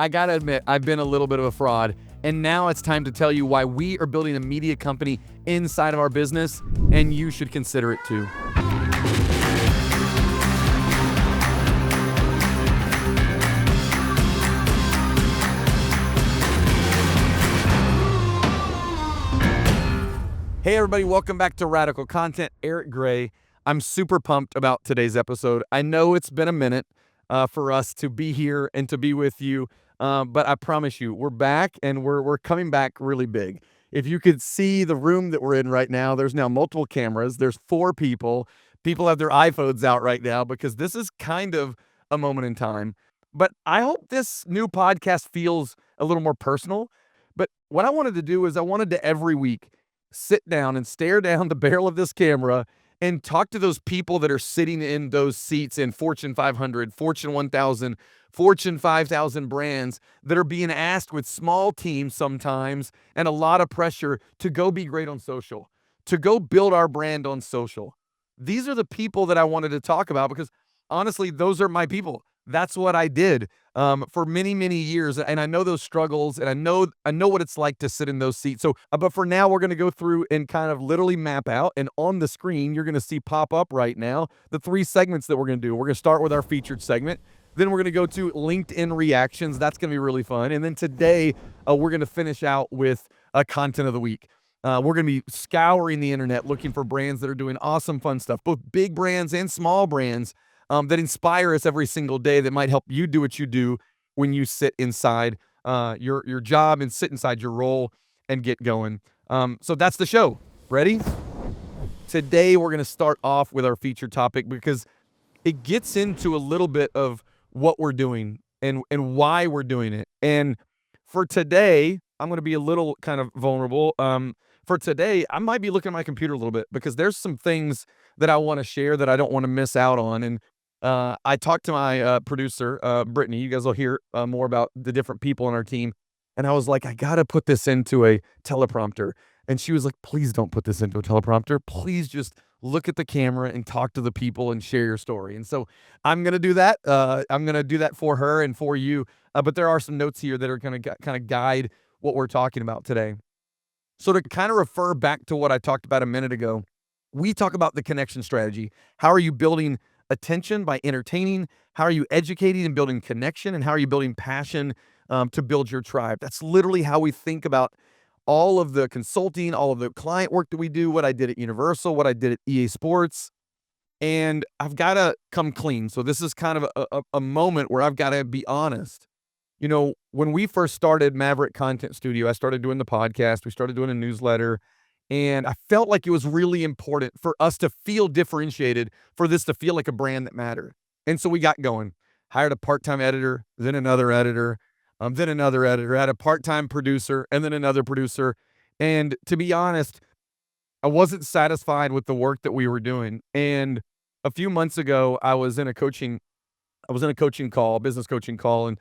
I gotta admit, I've been a little bit of a fraud, and now it's time to tell you why we are building a media company inside of our business, and you should consider it too. Hey everybody, welcome back to Radical Content. Eric Gray. I'm super pumped about today's episode. I know it's been a minute for us to be here and to be with you, but I promise you, we're back and we're coming back really big. If you could see the room that we're in right now, there's now multiple cameras. There's 4 people. People have their iPhones out right now because this is kind of a moment in time. But I hope this new podcast feels a little more personal. But what I wanted to do is I wanted to every week sit down and stare down the barrel of this camera and talk to those people that are sitting in those seats in Fortune 500, Fortune 1000, Fortune 5000 brands that are being asked with small teams sometimes and a lot of pressure to go be great on social, to go build our brand on social. These are the people that I wanted to talk about because honestly, those are my people. That's what I did for many, many years, and I know those struggles, and I know what it's like to sit in those seats. So, but for now, we're going to go through and kind of literally map out, and on the screen, you're going to see pop up right now the 3 segments that we're going to do. We're going to start with our featured segment. Then we're going to go to LinkedIn reactions. That's going to be really fun. And then today, we're going to finish out with content of the week. We're going to be scouring the internet looking for brands that are doing awesome, fun stuff, both big brands and small brands that inspire us every single day, that might help you do what you do when you sit inside your job and sit inside your role and get going. So that's the show. Ready? Today, we're going to start off with our featured topic because it gets into a little bit of what we're doing and why we're doing it. And for today, I'm going to be a little kind of vulnerable. For today, I might be looking at my computer a little bit because there's some things that I want to share that I don't want to miss out on. And I talked to my producer, Brittany. You guys will hear more about the different people on our team. And I was like, I got to put this into a teleprompter. And she was like, please don't put this into a teleprompter. Please just look at the camera and talk to the people and share your story. And so I'm going to do that. I'm going to do that for her and for you. But there are some notes here that are going to kind of guide what we're talking about today. So to kind of refer back to what I talked about a minute ago, we talk about the connection strategy. How are you building attention by entertaining? How are you educating and building connection? And how are you building passion to build your tribe? That's literally how we think about all of the consulting, all of the client work that we do, what I did at Universal, what I did at EA Sports. And I've got to come clean. So this is kind of a moment where I've got to be honest. You know, when we first started Maverick Content Studio, I started doing the podcast. We started doing a newsletter. And I felt like it was really important for us to feel differentiated, for this to feel like a brand that mattered. And so we got going, hired a part-time editor, then another editor, then another editor, had a part-time producer, and then another producer. And to be honest, I wasn't satisfied with the work that we were doing. And a few months ago, I was in a coaching call, business coaching call,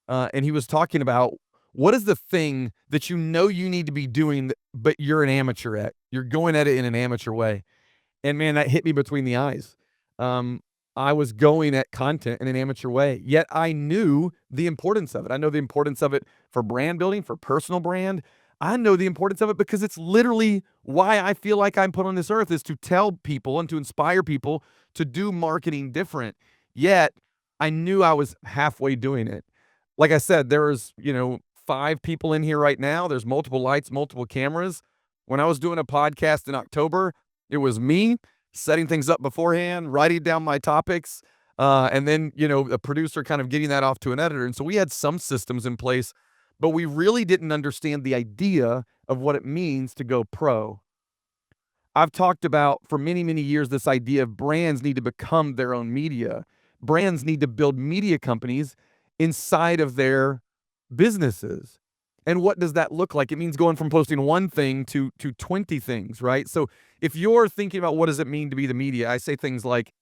and he was talking about, what is the thing that you know you need to be doing, but you're an amateur at? You're going at it in an amateur way. And man, that hit me between the eyes. I was going at content in an amateur way, yet I knew the importance of it. I know the importance of it for brand building, for personal brand. I know the importance of it because it's literally why I feel like I'm put on this earth, is to tell people and to inspire people to do marketing different. Yet I knew I was halfway doing it. Like I said, there was, 5 people in here right now. There's multiple lights, multiple cameras. When I was doing a podcast in October, it was me setting things up beforehand, writing down my topics, and then, a producer kind of getting that off to an editor. And so we had some systems in place, but we really didn't understand the idea of what it means to go pro. I've talked about for many, many years this idea of brands need to become their own media. Brands need to build media companies inside of their businesses. And what does that look like? It means going from posting one thing to 20 things, right? So if you're thinking about what does it mean to be the media, I say things like,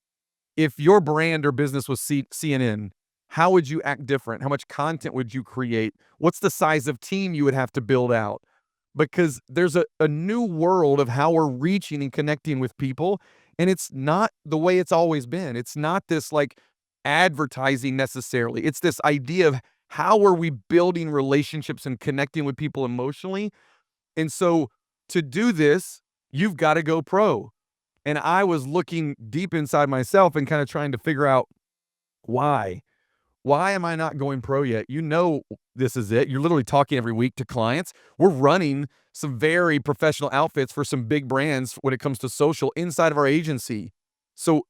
if your brand or business was CNN, how would you act different? How much content would you create? What's the size of team you would have to build out? Because there's a new world of how we're reaching and connecting with people. And it's not the way it's always been. It's not this like advertising necessarily. It's this idea of How are we building relationships and connecting with people emotionally? And so to do this, you've got to go pro. And I was looking deep inside myself and kind of trying to figure out why. Why am I not going pro yet? You know, this is it. You're literally talking every week to clients. We're running some very professional outfits for some big brands when it comes to social inside of our agency. So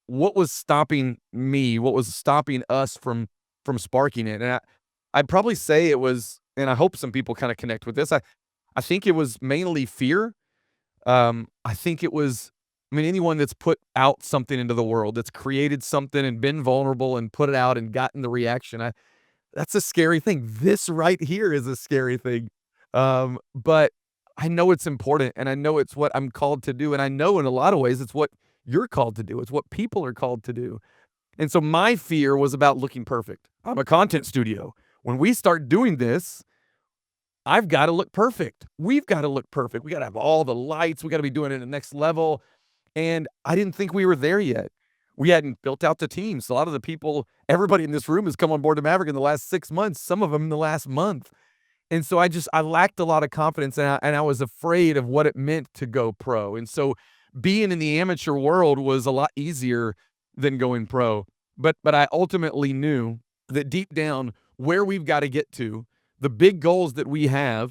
what was stopping me? What was stopping us from sparking it? And I'd probably say it was, and I hope some people kind of connect with this. I think it was mainly fear. I think it was, I mean, anyone that's put out something into the world, that's created something and been vulnerable and put it out and gotten the reaction, that's a scary thing. This right here is a scary thing. But I know it's important, and I know it's what I'm called to do, and I know in a lot of ways it's what you're called to do. It's what people are called to do. And so my fear was about looking perfect. I'm a content studio. When we start doing this, I've got to look perfect. We've got to look perfect. We got to have all the lights. We got to be doing it at the next level. And I didn't think we were there yet. We hadn't built out the teams. A lot of the people, everybody in this room has come on board to Maverick in the last 6 months, some of them in the last month. And so I lacked a lot of confidence, and I was afraid of what it meant to go pro. And so being in the amateur world was a lot easier than going pro. But I ultimately knew that deep down where we've got to get to, the big goals that we had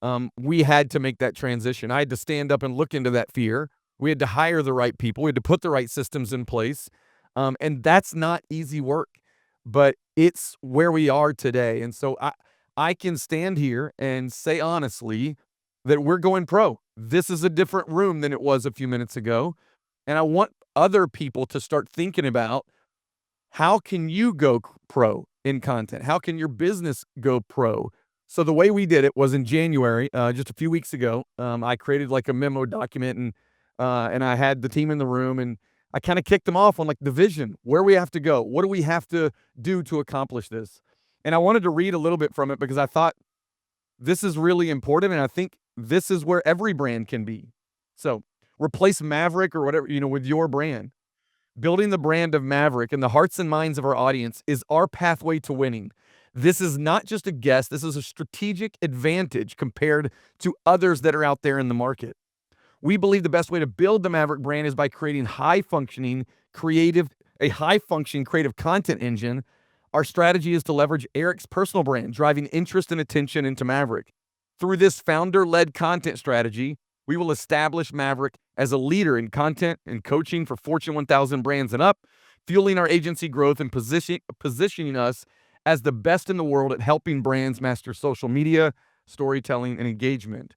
to make that transition. I had to stand up and look into that fear. We had to hire the right people. We had to put the right systems in place. And that's not easy work, but it's where we are today. And so I can stand here and say honestly that we're going pro. This is a different room than it was a few minutes ago. And I want other people to start thinking about, how can you go pro in content? How can your business go pro? So the way we did it was in January, just a few weeks ago. I created like a memo document, and I had the team in the room, and I kind of kicked them off on like the vision, where we have to go, what do we have to do to accomplish this. And I wanted to read a little bit from it because I thought this is really important, and I think this is where every brand can be. So replace Maverick or whatever, with your brand. Building the brand of Maverick in the hearts and minds of our audience is our pathway to winning. This is not just a guess, this is a strategic advantage compared to others that are out there in the market. We believe the best way to build the Maverick brand is by creating a high-functioning creative content engine. Our strategy is to leverage Eric's personal brand, driving interest and attention into Maverick. Through this founder-led content strategy, we will establish Maverick as a leader in content and coaching for Fortune 1000 brands and up, fueling our agency growth and positioning us as the best in the world at helping brands master social media, storytelling, and engagement.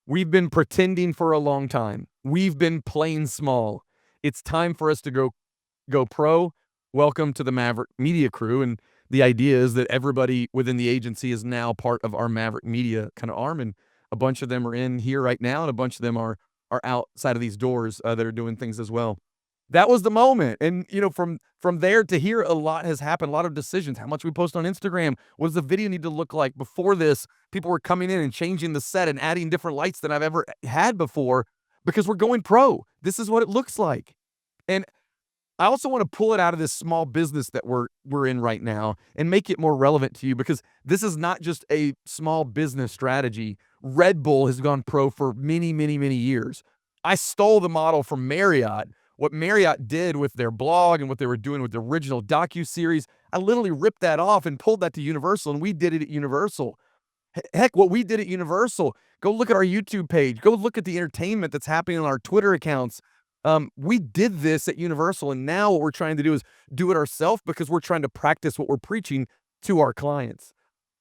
We've been pretending for a long time. We've been playing small. It's time for us to go pro. Welcome to the Maverick Media crew. And the idea is that everybody within the agency is now part of our Maverick Media kind of arm. And a bunch of them are in here right now, and a bunch of them are outside of these doors that are doing things as well. That was the moment. And, from there to here, a lot has happened, a lot of decisions. How much we post on Instagram? What does the video need to look like? Before this, people were coming in and changing the set and adding different lights than I've ever had before because we're going pro. This is what it looks like. And I also want to pull it out of this small business that we're in right now and make it more relevant to you, because this is not just a small business strategy. Red Bull has gone pro for many, many, many years. I stole the model from Marriott. What Marriott did with their blog and what they were doing with the original docuseries, I literally ripped that off and pulled that to Universal, and we did it at Universal. Heck, what we did at Universal, go look at our YouTube page. Go look at the entertainment that's happening on our Twitter accounts. We did this at Universal, and now what we're trying to do is do it ourselves because we're trying to practice what we're preaching to our clients.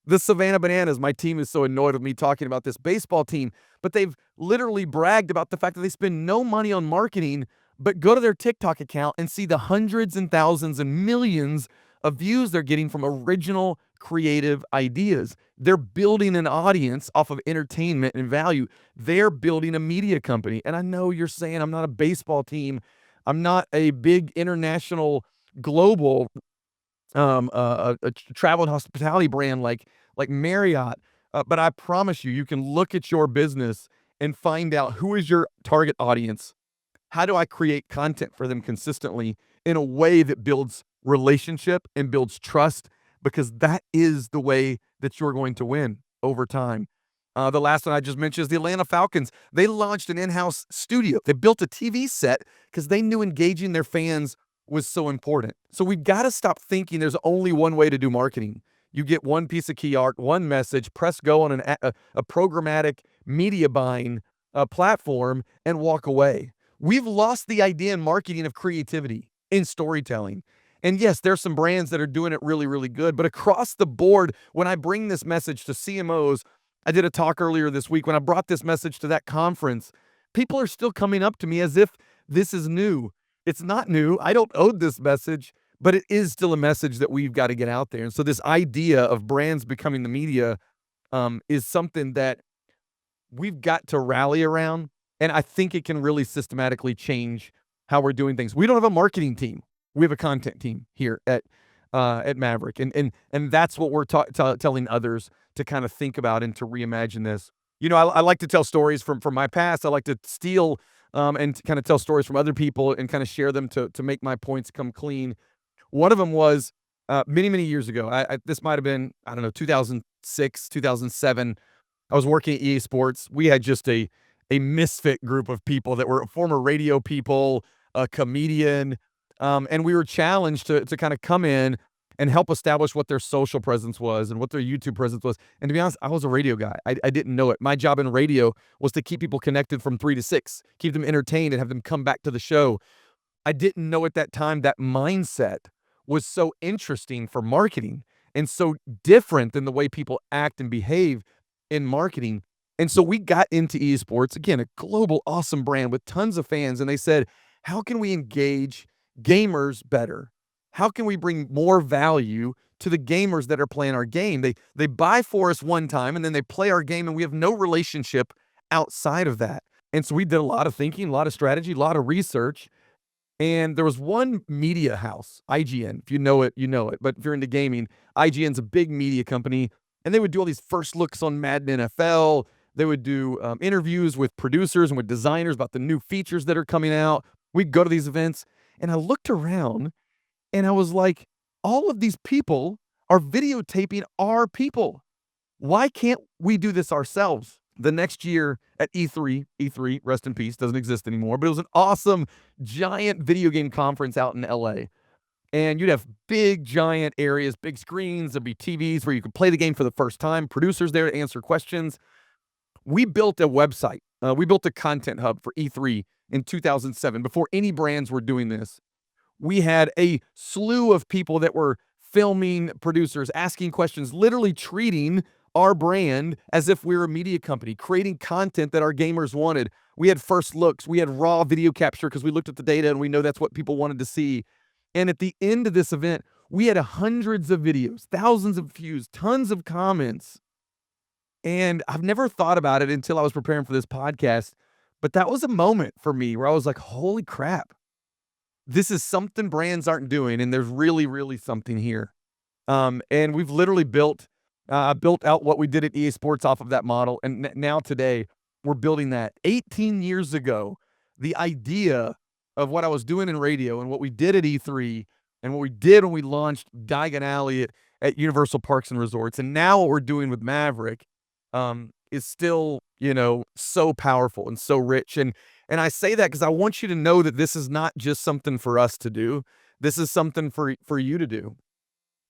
The Savannah Bananas, my team is so annoyed with me talking about this baseball team, but they've literally bragged about the fact that they spend no money on marketing, but go to their TikTok account and see the hundreds and thousands and millions of views they're getting from original creative ideas. They're building an audience off of entertainment and value. They're building a media company. And I know you're saying I'm not a baseball team. I'm not a big international global a travel and hospitality brand like Marriott. But I promise you can look at your business and find out who is your target audience. How do I create content for them consistently in a way that builds relationship and builds trust, because that is the way that you're going to win over time. The last one I just mentioned is the Atlanta Falcons. They launched an in-house studio. They built a TV set because they knew engaging their fans was so important. So we've got to stop thinking there's only one way to do marketing. You get one piece of key art, one message, press go on a programmatic media buying platform, and walk away. We've lost the idea in marketing of creativity, in storytelling. And yes, there's some brands that are doing it really, really good. But across the board, when I bring this message to CMOs, I did a talk earlier this week. When I brought this message to that conference, people are still coming up to me as if this is new. It's not new. I don't own this message, but it is still a message that we've got to get out there. And so this idea of brands becoming the media is something that we've got to rally around. And I think it can really systematically change how we're doing things. We don't have a marketing team. We have a content team here at Maverick, and that's what we're telling others to kind of think about and to reimagine this. You know, I like to tell stories from my past. I like to steal and to kind of tell stories from other people and kind of share them to make my points come clean. One of them was many years ago. This might have been, I don't know, 2006, 2007. I was working at EA Sports. We had just a misfit group of people that were former radio people, a comedian, and we were challenged to kind of come in and help establish what their social presence was and what their YouTube presence was. And to be honest, I was a radio guy. I didn't know it. My job in radio was to keep people connected from 3 to 6, keep them entertained and have them come back to the show. I didn't know at that time that mindset was so interesting for marketing and so different than the way people act and behave in marketing. And so we got into esports, again, a global awesome brand with tons of fans. And they said, how can we engage gamers better? How can we bring more value to the gamers that are playing our game? They buy for us one time and then they play our game and we have no relationship outside of that. And so we did a lot of thinking, a lot of strategy, a lot of research. And there was one media house, IGN. If you know it, you know it. But if you're into gaming, IGN's a big media company. And they would do all these first looks on Madden NFL. They would do interviews with producers and with designers about the new features that are coming out. We'd go to these events. And I looked around and I was like, all of these people are videotaping our people. Why can't we do this ourselves? The next year at E3, rest in peace, doesn't exist anymore, but it was an awesome, giant video game conference out in LA. And you'd have big, giant areas, big screens. There'd be TVs where you could play the game for the first time, producers there to answer questions. We built a website. We built a content hub for E3 in 2007 before any brands were doing this. We had a slew of people that were filming, producers, asking questions, literally treating our brand as if we were a media company, creating content that our gamers wanted. We had first looks. We had raw video capture because we looked at the data and we know that's what people wanted to see. And at the end of this event, we had hundreds of videos, thousands of views, tons of comments. And I've never thought about it until I was preparing for this podcast. But that was a moment for me where I was like, holy crap. This is something brands aren't doing, and there's really, really something here. And we've literally built out what we did at EA Sports off of that model, and now today we're building that. 18 years ago, the idea of what I was doing in radio and what we did at E3 and what we did when we launched Diagon Alley at Universal Parks and Resorts, and now what we're doing with Maverick is still, so powerful and so rich. And I say that because I want you to know that this is not just something for us to do. This is something for you to do.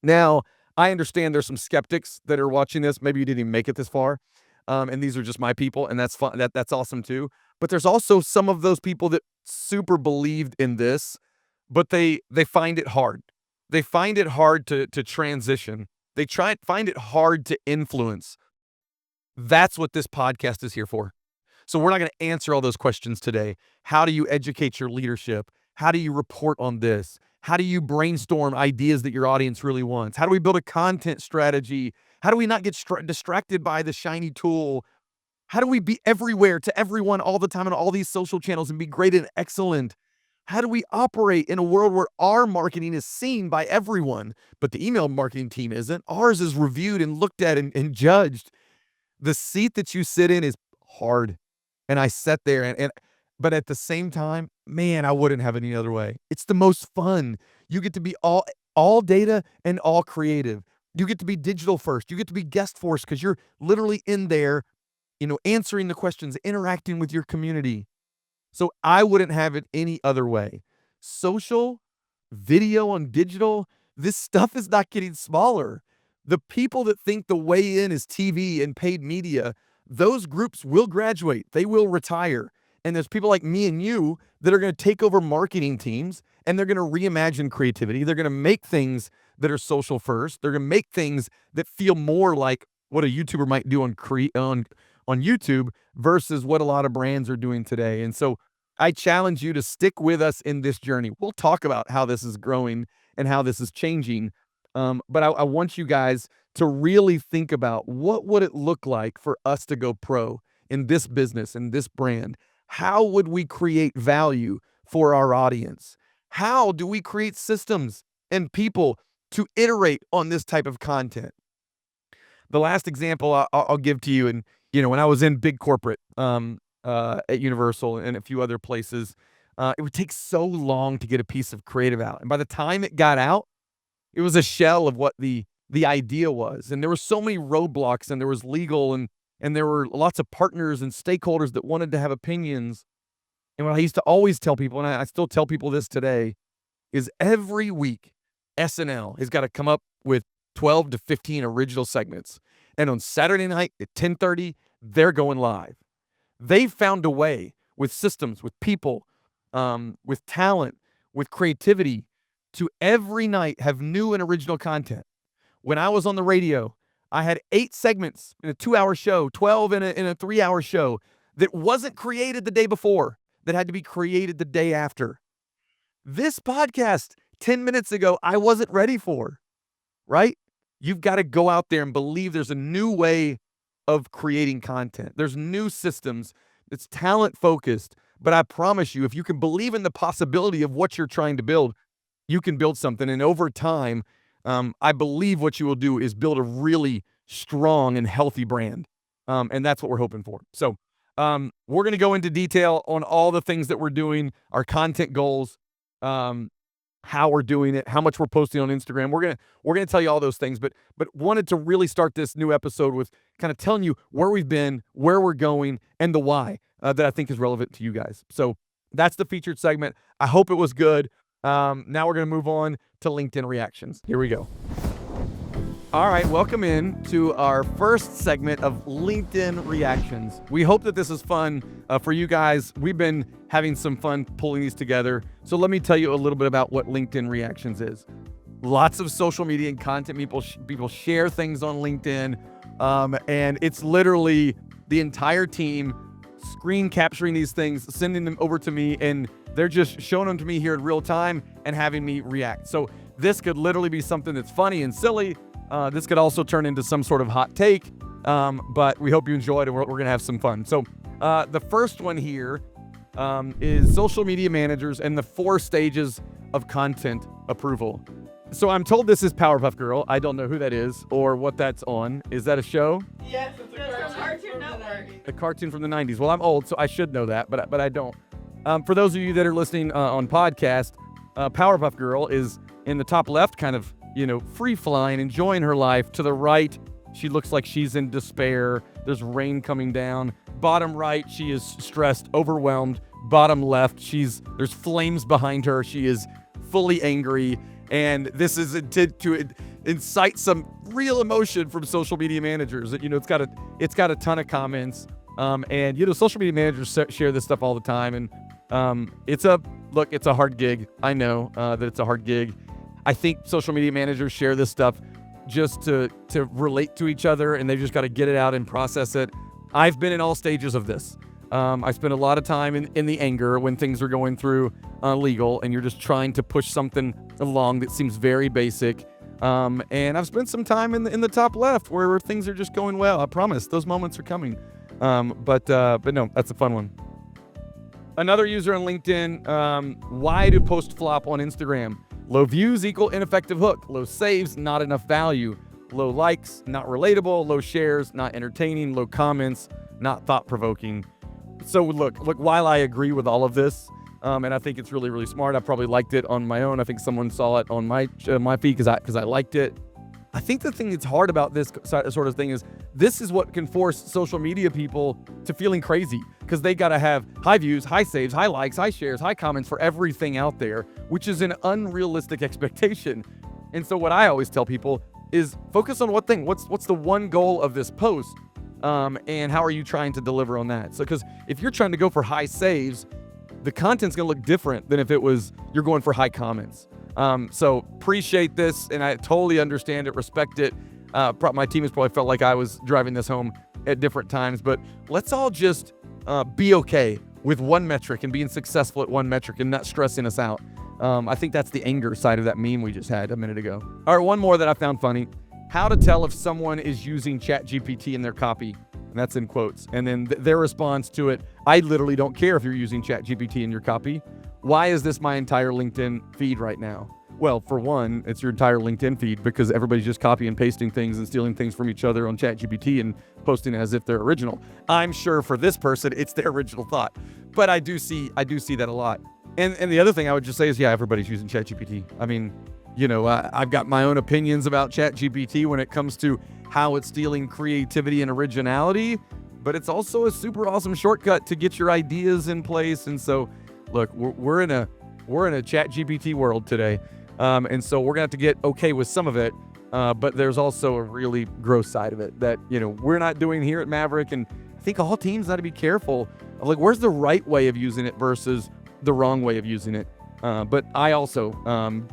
Now, I understand there's some skeptics that are watching this. Maybe you didn't even make it this far. And these are just my people, and that's fun. That's awesome too. But there's also some of those people that super believed in this, but they find it hard. They find it hard to transition. They find it hard to influence. That's what this podcast is here for. So we're not going to answer all those questions today. How do you educate your leadership? How do you report on this? How do you brainstorm ideas that your audience really wants? How do we build a content strategy? How do we not get distracted by the shiny tool? How do we be everywhere to everyone all the time on all these social channels and be great and excellent? How do we operate in a world where our marketing is seen by everyone, but the email marketing team isn't? Ours is reviewed and looked at and judged. The seat that you sit in is hard. And I sat there but at the same time, man, I wouldn't have it any other way. It's the most fun. You get to be all data and all creative. You get to be digital first. You get to be guest first because you're literally in there, answering the questions, interacting with your community. So I wouldn't have it any other way. Social, video on digital, this stuff is not getting smaller. The people that think the way in is TV and paid media, those groups will graduate. They will retire. And there's people like me and you that are going to take over marketing teams, and they're going to reimagine creativity. They're going to make things that are social first. They're going to make things that feel more like what a YouTuber might do on YouTube versus what a lot of brands are doing today. And so I challenge you to stick with us in this journey. We'll talk about how this is growing and how this is changing. But I want you guys to really think about what would it look like for us to go pro in this business, in this brand? How would we create value for our audience? How do we create systems and people to iterate on this type of content? The last example I'll give to you, and when I was in big corporate at Universal and a few other places, it would take so long to get a piece of creative out. And by the time it got out, it was a shell of what the idea was. And there were so many roadblocks, and there was legal, and there were lots of partners and stakeholders that wanted to have opinions. And what I used to always tell people, and I still tell people this today, is every week SNL has got to come up with 12 to 15 original segments. And on Saturday night at 10:30, they're going live. They found a way with systems, with people, with talent, with creativity to every night have new and original content. When I was on the radio, I had 8 segments in a 2-hour show, 12 in a 3-hour show that wasn't created the day before, that had to be created the day after. This podcast 10 minutes ago, I wasn't ready for, right? You've got to go out there and believe there's a new way of creating content. There's new systems. It's talent focused. But I promise you, if you can believe in the possibility of what you're trying to build, you can build something. And over time, I believe what you will do is build a really strong and healthy brand. And that's what we're hoping for. So we're going to go into detail on all the things that we're doing, our content goals, how we're doing it, how much we're posting on Instagram. We're gonna tell you all those things, but wanted to really start this new episode with kind of telling you where we've been, where we're going, and the why that I think is relevant to you guys. So that's the featured segment. I hope it was good. Now we're gonna move on to LinkedIn reactions. Here we go. All right, welcome in to our first segment of LinkedIn reactions. We hope that this is fun for you guys. We've been having some fun pulling these together. So let me tell you a little bit about what LinkedIn reactions is. Lots of social media and content. People share things on LinkedIn, and it's literally the entire team screen capturing these things, sending them over to me, and they're just showing them to me here in real time and having me react. So this could literally be something that's funny and silly. This could also turn into some sort of hot take, but we hope you enjoyed it. We're going to have some fun. So the first one here is social media managers and the 4 stages of content approval. So I'm told this is Powerpuff Girl. I don't know who that is or what that's on. Is that a show? Yes, it's a Cartoon Network. The cartoon from the 90s. Well, I'm old, so I should know that, but I don't. For those of you that are listening on podcast, Powerpuff Girl is in the top left, kind of free flying, enjoying her life. To the right, she looks like she's in despair. There's rain coming down. Bottom right, she is stressed, overwhelmed. Bottom left, there's flames behind her. She is fully angry. And this is intended to incite some real emotion from social media managers. It's got a ton of comments. And social media managers share this stuff all the time. And it's a hard gig. I know that it's a hard gig. I think social media managers share this stuff just to relate to each other, and they've just got to get it out and process it. I've been in all stages of this. I spent a lot of time in the anger when things are going through legal, and you're just trying to push something along that seems very basic. And I've spent some time in the top left where things are just going well. I promise those moments are coming. But no, that's a fun one. Another user on LinkedIn, why do posts flop on Instagram? Low views equal ineffective hook. Low saves, not enough value. Low likes, not relatable. Low shares, not entertaining. Low comments, not thought-provoking. So look, while I agree with all of this, and I think it's really, really smart, I probably liked it on my own. I think someone saw it on my feed because I liked it. I think the thing that's hard about this sort of thing is this is what can force social media people to feeling crazy, because they got to have high views, high saves, high likes, high shares, high comments for everything out there, which is an unrealistic expectation. And so what I always tell people is focus on what thing, what's the one goal of this post, and how are you trying to deliver on that? So, because if you're trying to go for high saves, the content's gonna look different than if it was you're going for high comments. So appreciate this, and I totally understand it, respect it. My team has probably felt like I was driving this home at different times, but let's all just be okay with one metric and being successful at one metric and not stressing us out. I think that's the anger side of that meme we just had a minute ago. All right, one more that I found funny. How to tell if someone is using ChatGPT in their copy. And that's in quotes. And then their response to it, I literally don't care if you're using ChatGPT in your copy. Why is this my entire LinkedIn feed right now? Well, for one, it's your entire LinkedIn feed because everybody's just copying and pasting things and stealing things from each other on ChatGPT and posting it as if they're original. I'm sure for this person, it's their original thought. But I do see that a lot. And the other thing I would just say is, yeah, everybody's using ChatGPT. I mean, I've got my own opinions about ChatGPT when it comes to how it's stealing creativity and originality, but it's also a super awesome shortcut to get your ideas in place. And so, look, we're in a ChatGPT world today, and so we're gonna have to get okay with some of it. But there's also a really gross side of it that we're not doing here at Maverick, and I think all teams got to be careful of like where's the right way of using it versus the wrong way of using it. But I also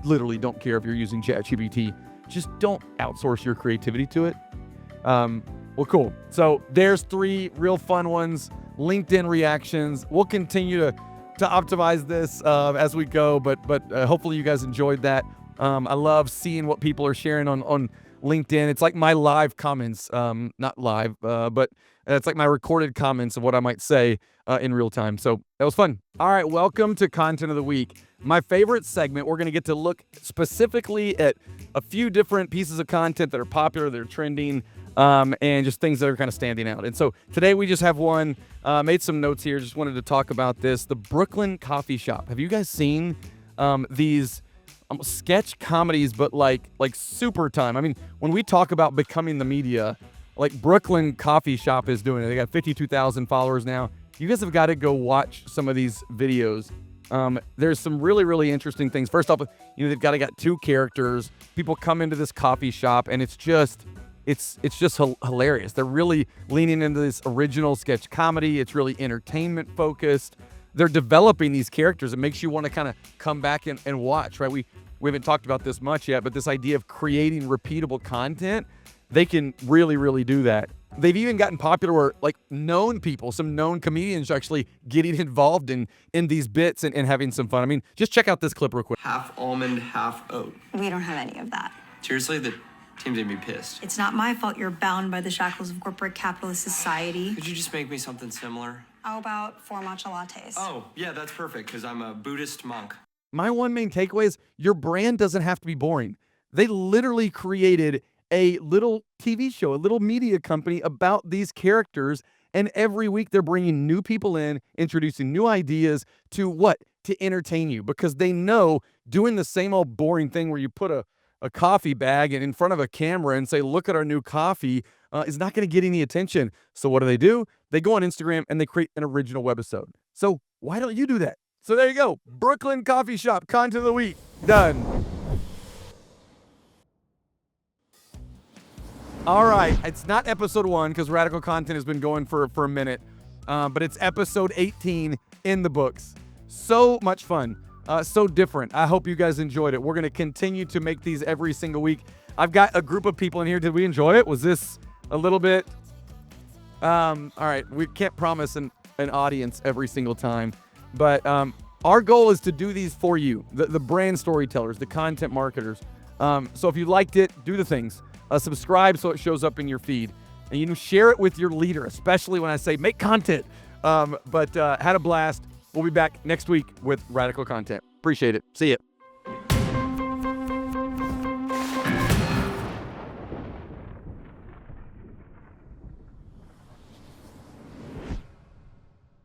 literally don't care if you're using ChatGPT. Just don't outsource your creativity to it. Well, cool. So there's 3 real fun ones. LinkedIn reactions. We'll continue to optimize this as we go, but hopefully you guys enjoyed that. I love seeing what people are sharing on LinkedIn. It's like my live comments, not live, but it's like my recorded comments of what I might say in real time. So that was fun. All right, welcome to Content of the Week. My favorite segment, we're going to get to look specifically at a few different pieces of content that are popular, that are trending, and just things that are kind of standing out. And so today we just have one, made some notes here, just wanted to talk about this, the Brooklyn Coffee Shop. Have you guys seen these sketch comedies, but like super time? I mean, when we talk about becoming the media, like Brooklyn Coffee Shop is doing it. They got 52,000 followers now. You guys have got to go watch some of these videos. There's some really, really interesting things. First off, they've got 2 characters. People come into this coffee shop, and it's just hilarious. They're really leaning into this original sketch comedy. It's really entertainment focused. They're developing these characters. It makes you want to kind of come back and watch, right? We haven't talked about this much yet, but this idea of creating repeatable content, they can really, really do that. They've even gotten popular where like known people, some known comedians are actually getting involved in these bits and having some fun. I mean, just check out this clip real quick. Half almond, half oat. We don't have any of that. Seriously, the team's gonna be pissed. It's not my fault you're bound by the shackles of corporate capitalist society. Could you just make me something similar? How about 4 matcha lattes? Oh, yeah, that's perfect, because I'm a Buddhist monk. My one main takeaway is your brand doesn't have to be boring. They literally created a little TV show, a little media company about these characters. And every week they're bringing new people in, introducing new ideas to entertain you, because they know doing the same old boring thing where you put a coffee bag in front of a camera and say, look at our new coffee, is not going to get any attention. So what do? They go on Instagram and they create an original webisode. So why don't you do that? So there you go. Brooklyn Coffee Shop, Content of the Week, done. All right, it's not episode 1 because Radical Content has been going for a minute, but it's episode 18 in the books. So much fun, so different. I hope you guys enjoyed it. We're going to continue to make these every single week. I've got a group of people in here. Did we enjoy it? Was this a little bit? All right, we can't promise an audience every single time, but our goal is to do these for you, the brand storytellers, the content marketers. So if you liked it, do the things. Subscribe so it shows up in your feed. And share it with your leader, especially when I say make content. But had a blast. We'll be back next week with Radical Content. Appreciate it. See ya.